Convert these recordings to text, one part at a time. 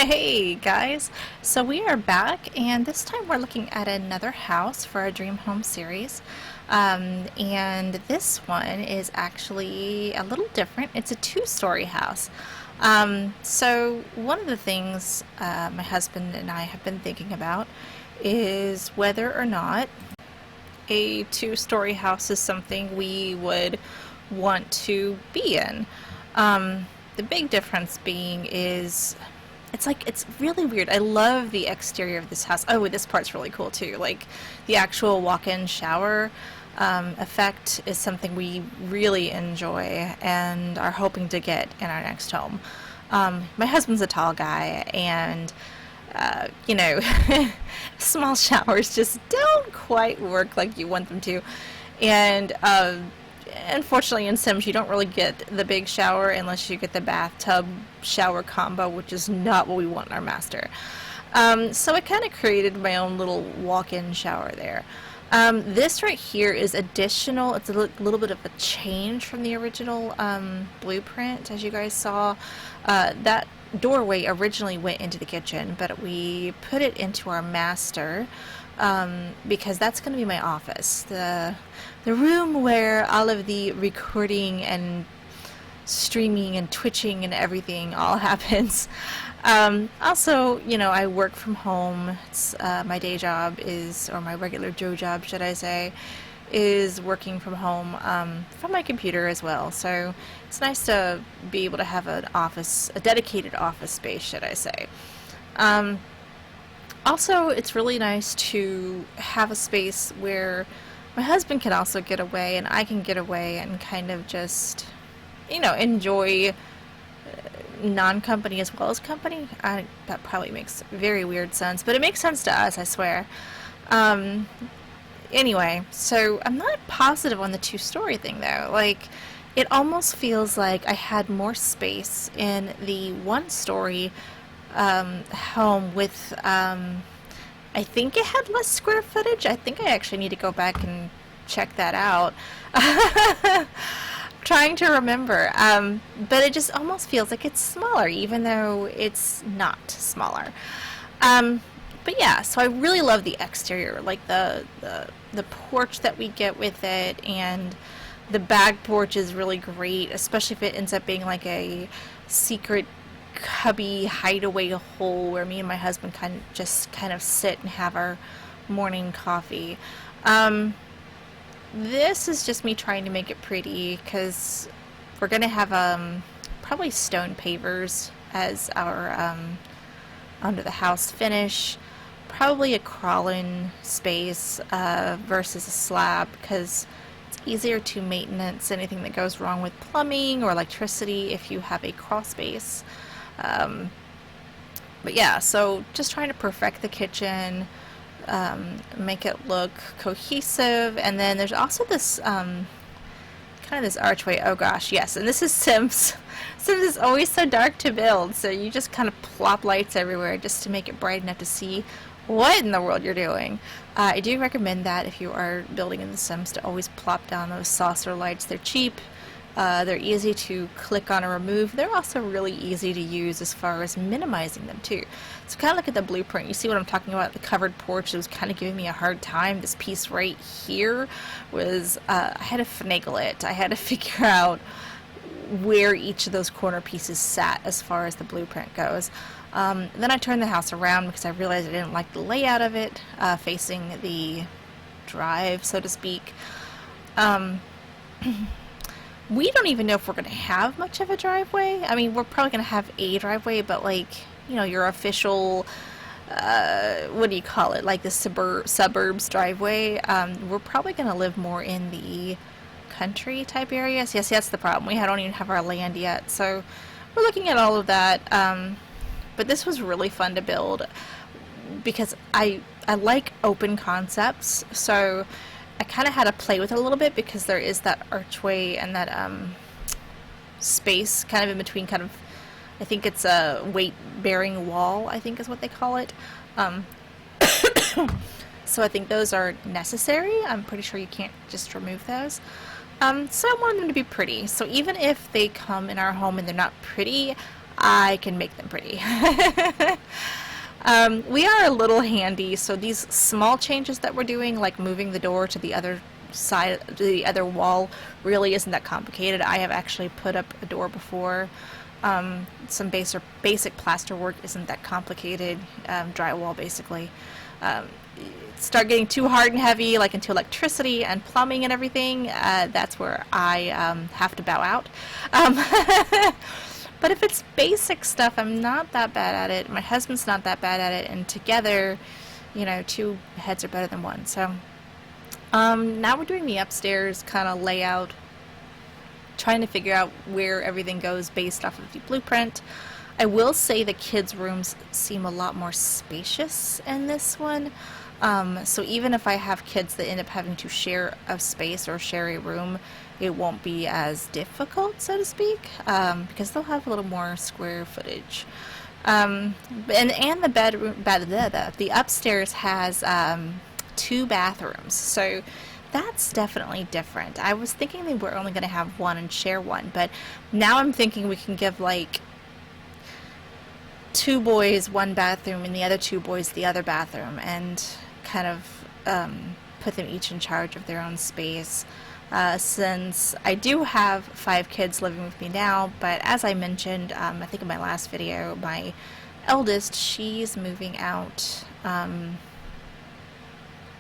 Hey guys, so we are back and this time we're looking at another house for our dream home series. And this one is actually a little different. It's a two-story house. So one of the things my husband and I have been thinking about is whether or not a two-story house is something we would want to be in. The big difference being is it's really weird. I love the exterior of this house. Oh, this part's really cool too. Like the actual walk-in shower effect is something we really enjoy and are hoping to get in our next home. My husband's a tall guy, and you know, small showers just don't quite work like you want them to. And unfortunately, in Sims, you don't really get the big shower unless you get the bathtub shower combo, which is not what we want in our master. So I kind of created my own little walk-in shower there. This right here is additional. It's a little bit of a change from the original blueprint, as you guys saw. That doorway originally went into the kitchen, but we put it into our master because that's going to be my office. The room where all of the recording and streaming and twitching and everything all happens. Also, you know, I work from home. It's, my day job is, or my regular Joe job, should I say, is working from home from my computer as well. So it's nice to be able to have an office, a dedicated office space, should I say. Also, it's really nice to have a space where my husband can also get away and I can get away and kind of just, you know, enjoy non-company as well as company. That probably makes very weird sense, but it makes sense to us, I swear. Anyway, so I'm not positive on the two-story thing though. Like, it almost feels like I had more space in the one-story home with, I think it had less square footage. I think I actually need to go back and check that out. Trying to remember, but it just almost feels like it's smaller, even though it's not smaller. But yeah, so I really love the exterior, like the porch that we get with it, and the back porch is really great, especially if it ends up being like a secret cubby hideaway hole where me and my husband kind of sit and have our morning coffee. This is just me trying to make it pretty because we're gonna have probably stone pavers as our under the house finish. Probably a crawl-in space versus a slab because it's easier to maintenance anything that goes wrong with plumbing or electricity if you have a crawl space. But yeah, so just trying to perfect the kitchen, make it look cohesive, and then there's also this kind of this archway. Oh gosh, yes, and this is Sims. Sims is always so dark to build, so you just kind of plop lights everywhere just to make it bright enough to see what in the world you're doing. I do recommend that if you are building in The Sims to always plop down those saucer lights. They're cheap. They're easy to click on or remove. They're also really easy to use as far as minimizing them too. So kind of look at the blueprint. You see what I'm talking about? The covered porch. It was kind of giving me a hard time. This piece right here was, I had to finagle it. I had to figure out where each of those corner pieces sat as far as the blueprint goes. Then I turned the house around because I realized I didn't like the layout of it, facing the drive, so to speak. We don't even know if we're going to have much of a driveway. I mean, we're probably going to have a driveway, but like, you know, your official, what do you call it? Like the suburbs driveway. We're probably going to live more in the country type areas. Yes, that's the problem. We don't even have our land yet. So we're looking at all of that. But this was really fun to build because I like open concepts. So I kind of had to play with it a little bit because there is that archway and that space kind of in between, kind of, I think it's a weight-bearing wall, I think is what they call it. So I think those are necessary. I'm pretty sure you can't just remove those. So I want them to be pretty. So even if they come in our home and they're not pretty, I can make them pretty. We are a little handy, so these small changes that we're doing, like moving the door to the other side, the other wall, really isn't that complicated. I have actually put up a door before. Some basic plaster work isn't that complicated. Drywall, basically. Start getting too hard and heavy, like into electricity and plumbing and everything, that's where I have to bow out. Um, but if it's basic stuff, I'm not that bad at it. My husband's not that bad at it, and together, two heads are better than one. So now we're doing the upstairs kind of layout, trying to figure out where everything goes based off of the blueprint. I will say the kids' rooms seem a lot more spacious in this one. So even if I have kids that end up having to share a space or share a room, it won't be as difficult, so to speak, because they'll have a little more square footage. And the bedroom, the upstairs has 2 bathrooms, so that's definitely different. I was thinking they were only going to have one and share one, but now I'm thinking we can give like 2 boys 1 bathroom and the other 2 boys the other bathroom, and kind of put them each in charge of their own space. Since I do have 5 kids living with me now, but as I mentioned, I think in my last video, my eldest, she's moving out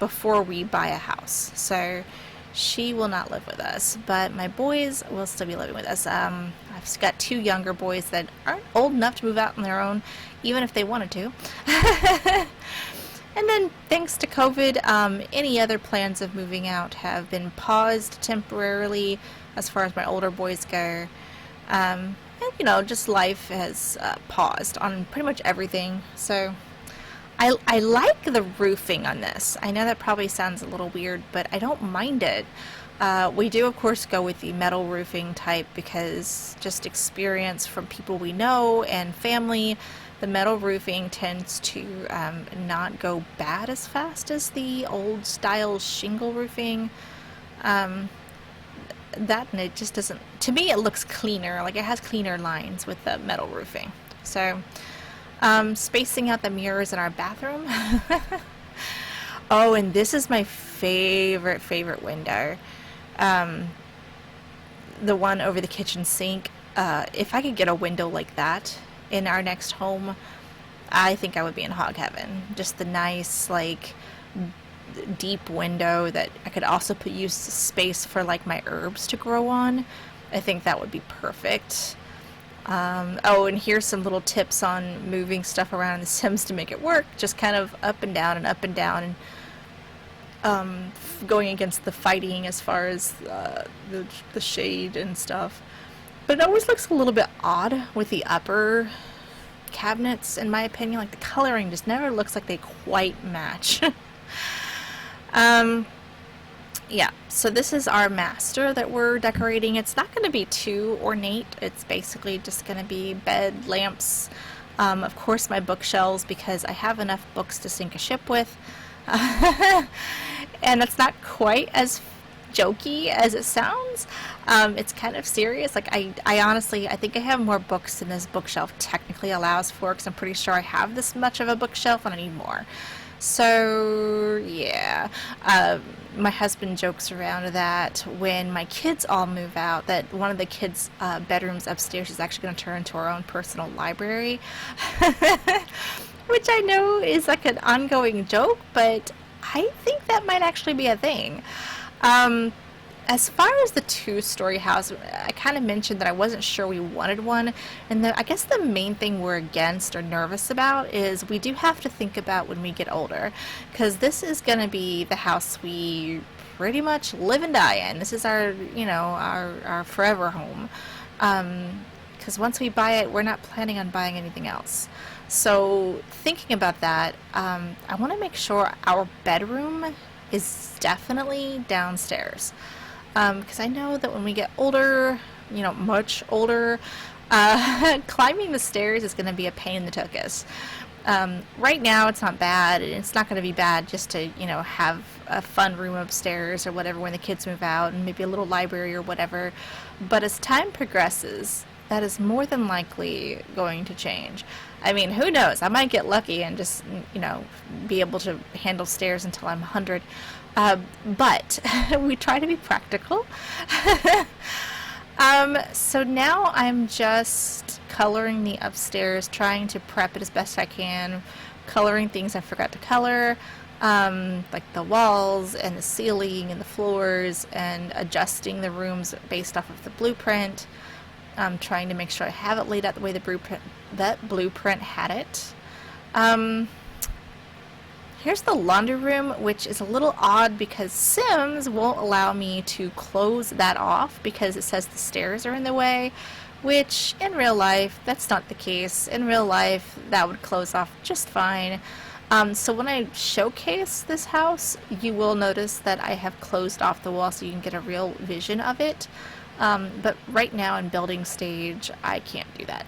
before we buy a house, so she will not live with us, but my boys will still be living with us. I've got 2 younger boys that aren't old enough to move out on their own, even if they wanted to. And then, thanks to COVID, any other plans of moving out have been paused temporarily as far as my older boys go. And, just life has paused on pretty much everything. So, I like the roofing on this. I know that probably sounds a little weird, but I don't mind it. We do, of course, go with the metal roofing type because just experience from people we know and family, the metal roofing tends to not go bad as fast as the old style shingle roofing. And it just doesn't, to me it looks cleaner, like it has cleaner lines with the metal roofing. So, spacing out the mirrors in our bathroom. Oh, and this is my favorite window. The one over the kitchen sink. If I could get a window like that in our next home, I think I would be in hog heaven. Just the nice, like, deep window that I could also use space for, like, my herbs to grow on. I think that would be perfect. Oh, and here's some little tips on moving stuff around in The Sims to make it work. Just kind of up and down and up and down, and going against the fighting as far as the shade and stuff. But it always looks a little bit odd with the upper cabinets, in my opinion. Like, the coloring just never looks like they quite match. Yeah, so this is our master that we're decorating. It's not going to be too ornate. It's basically just going to be bed, lamps, of course my bookshelves, because I have enough books to sink a ship with. And it's not quite as jokey as it sounds. It's kind of serious. Like, I honestly, I think I have more books than this bookshelf technically allows for, because I'm pretty sure I have this much of a bookshelf and I need more. So, yeah. My husband jokes around that when my kids all move out, that one of the kids' bedrooms upstairs is actually going to turn into our own personal library. Which I know is like an ongoing joke, but I think that might actually be a thing. As far as the 2-story house, I kind of mentioned that I wasn't sure we wanted one, and I guess the main thing we're against or nervous about is we do have to think about when we get older, because this is going to be the house we pretty much live and die in. This is our, our forever home. Because once we buy it, we're not planning on buying anything else. So thinking about that, I want to make sure our bedroom is definitely downstairs. Because I know that when we get older, much older, climbing the stairs is going to be a pain in the tuchus. Right now it's not bad. It's not going to be bad just to, have a fun room upstairs or whatever when the kids move out, and maybe a little library or whatever. But as time progresses, that is more than likely going to change. I mean, who knows? I might get lucky and just, be able to handle stairs until I'm 100. But we try to be practical. So now I'm just coloring the upstairs, trying to prep it as best I can, coloring things I forgot to color, like the walls and the ceiling and the floors, and adjusting the rooms based off of the blueprint. Trying to make sure I have it laid out the way the blueprint had it. Here's the laundry room, which is a little odd because Sims won't allow me to close that off because it says the stairs are in the way, which in real life, that's not the case. In real life, that would close off just fine. So when I showcase this house, you will notice that I have closed off the wall so you can get a real vision of it. But right now in building stage, I can't do that.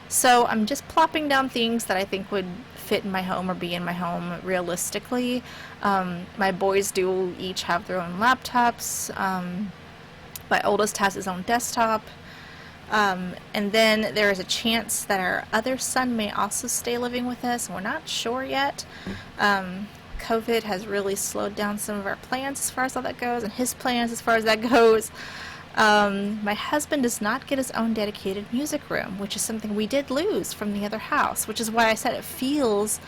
So I'm just plopping down things that I think would fit in my home or be in my home realistically. My boys do each have their own laptops. My oldest has his own desktop. And then there is a chance that our other son may also stay living with us. We're not sure yet. COVID has really slowed down some of our plans as far as all that goes, and his plans as far as that goes. My husband does not get his own dedicated music room, which is something we did lose from the other house, which is why I said it feels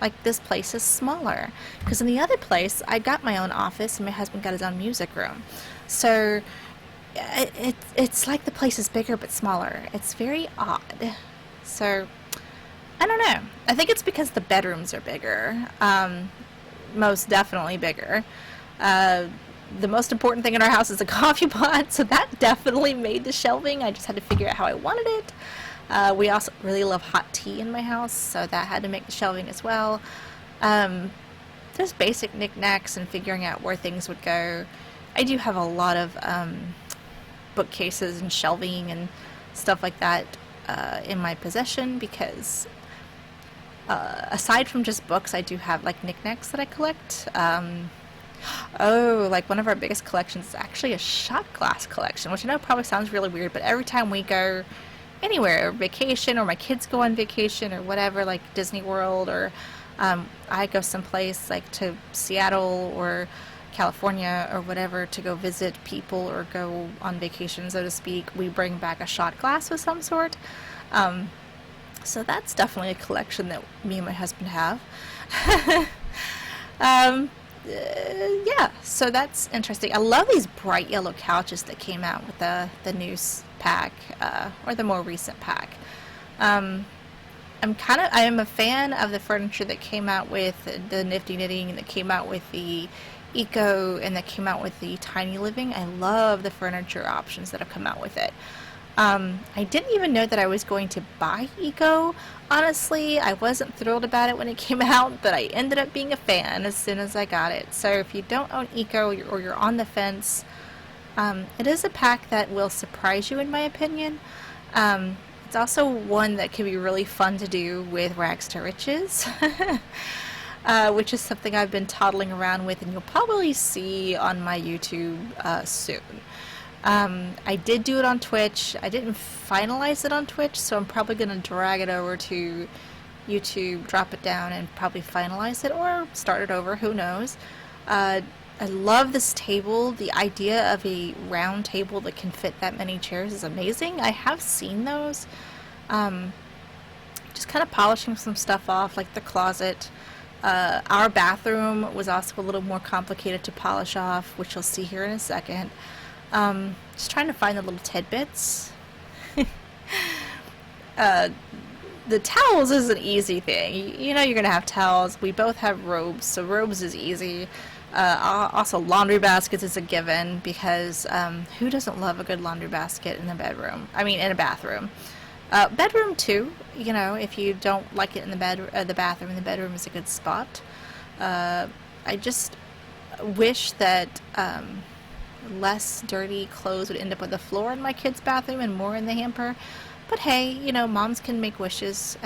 like this place is smaller. Because in the other place, I got my own office and my husband got his own music room. So it's like the place is bigger but smaller. It's very odd. So I don't know. I think it's because the bedrooms are bigger. Most definitely bigger. The most important thing in our house is a coffee pot, so that definitely made the shelving. I just had to figure out how I wanted it. We also really love hot tea in my house, so that had to make the shelving as well. Just basic knickknacks and figuring out where things would go. I do have a lot of bookcases and shelving and stuff like that in my possession because aside from just books, I do have like knickknacks that I collect. Like one of our biggest collections is actually a shot glass collection, which I know probably sounds really weird, but every time we go anywhere, vacation, or my kids go on vacation or whatever, like Disney World, or I go someplace like to Seattle or California or whatever to go visit people or go on vacation, so to speak, we bring back a shot glass of some sort. So that's definitely a collection that me and my husband have. Yeah, so that's interesting. I love these bright yellow couches that came out with the new pack, or the more recent pack. I am a fan of the furniture that came out with the Nifty Knitting, and that came out with the Eco, and that came out with the Tiny Living. I love the furniture options that have come out with it. I didn't even know that I was going to buy Eco. Honestly, I wasn't thrilled about it when it came out, but I ended up being a fan as soon as I got it. So if you don't own Eco or you're on the fence, it is a pack that will surprise you in my opinion. It's also one that can be really fun to do with rags to riches, which is something I've been toddling around with, and you'll probably see on my YouTube soon. I did do it on Twitch. I didn't finalize it on Twitch, so I'm probably going to drag it over to YouTube, drop it down, and probably finalize it or start it over. Who knows? I love this table. The idea of a round table that can fit that many chairs is amazing. I have seen those. Just kind of polishing some stuff off, like the closet. Our bathroom was also a little more complicated to polish off, which you'll see here in a second. Just trying to find the little tidbits. The towels is an easy thing. You know you're going to have towels. We both have robes, so robes is easy. Also, laundry baskets is a given because who doesn't love a good laundry basket in the bedroom? I mean, in a bathroom. Bedroom too. You know, if you don't like it in the bathroom, the bedroom is a good spot. I just wish that less dirty clothes would end up on the floor in my kids' bathroom and more in the hamper. But hey, you know, moms can make wishes.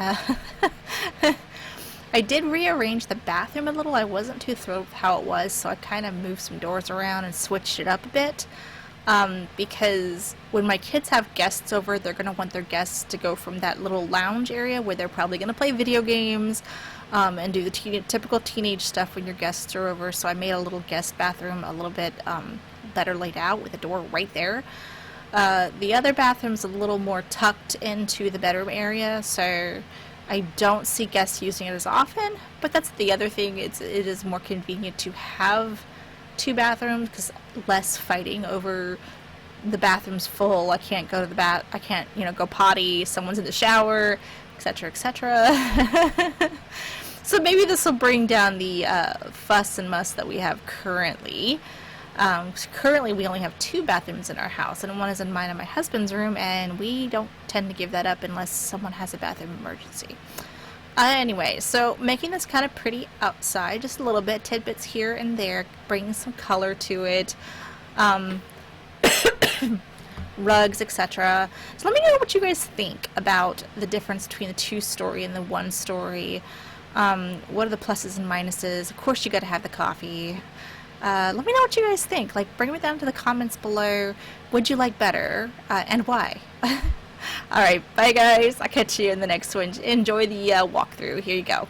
I did rearrange the bathroom a little. I wasn't too thrilled with how it was, so I kind of moved some doors around and switched it up a bit. because when my kids have guests over, they're going to want their guests to go from that little lounge area where they're probably going to play video games and do the typical teenage stuff when your guests are over. So I made a little guest bathroom a little bit better laid out with a door right there. The other bathroom's a little more tucked into the bedroom area, so I don't see guests using it as often, but that's the other thing. It is more convenient to have two bathrooms because less fighting over the bathroom's full. I can't go to the I can't, go potty, someone's in the shower, etc., etc. So maybe this will bring down the fuss and muss that we have currently. Currently, we only have two bathrooms in our house, and one is in mine and my husband's room, and we don't tend to give that up unless someone has a bathroom emergency. Anyway, so making this kind of pretty outside, just a little bit, tidbits here and there, bringing some color to it, rugs, etc. So let me know what you guys think about the difference between the two-story and the one-story. What are the pluses and minuses? Of course, you got to have the coffee. Let me know what you guys think. Like, bring it down to the comments below. Would you like better? And why? Alright, bye guys. I'll catch you in the next one. Enjoy the walkthrough. Here you go.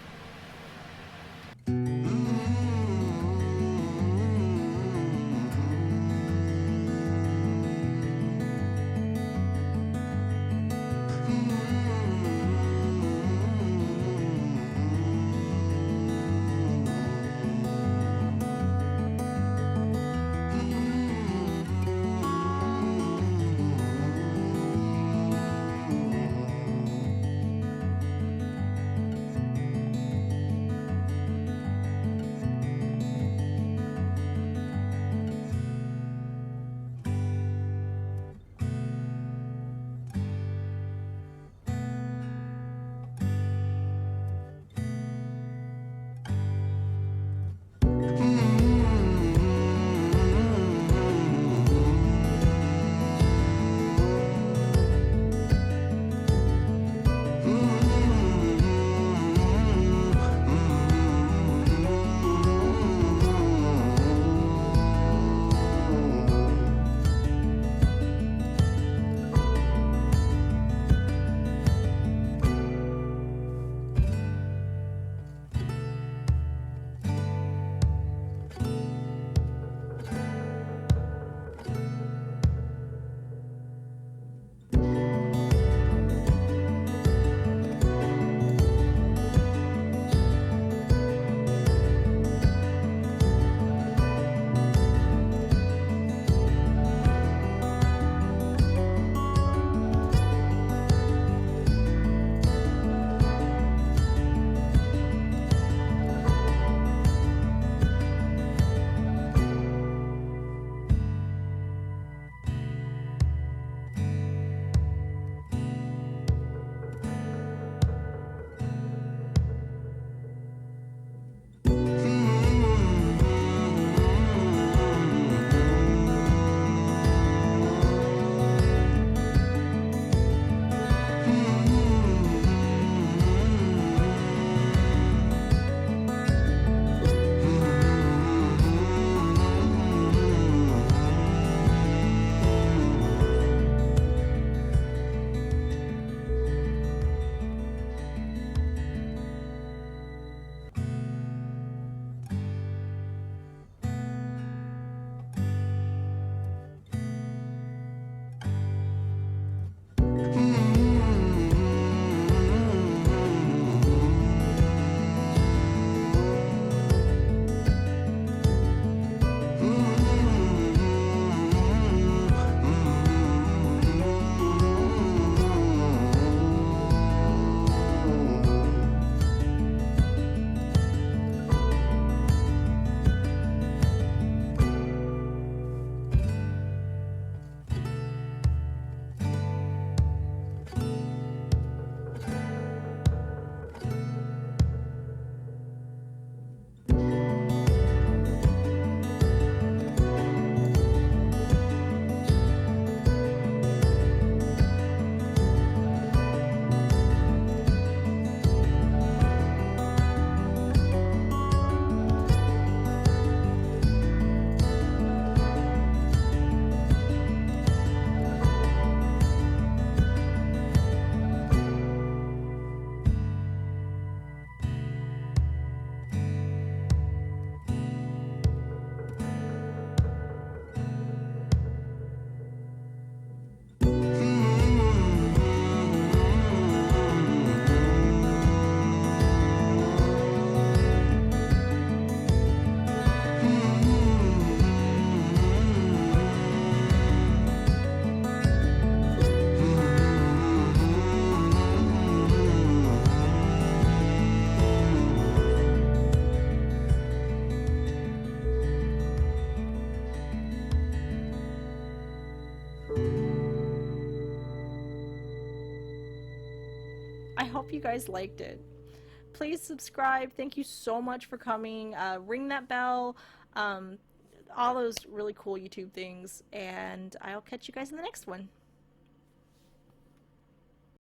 hope you guys liked it. Please subscribe. Thank you so much for coming. Ring that bell. All those really cool YouTube things. And I'll catch you guys in the next one.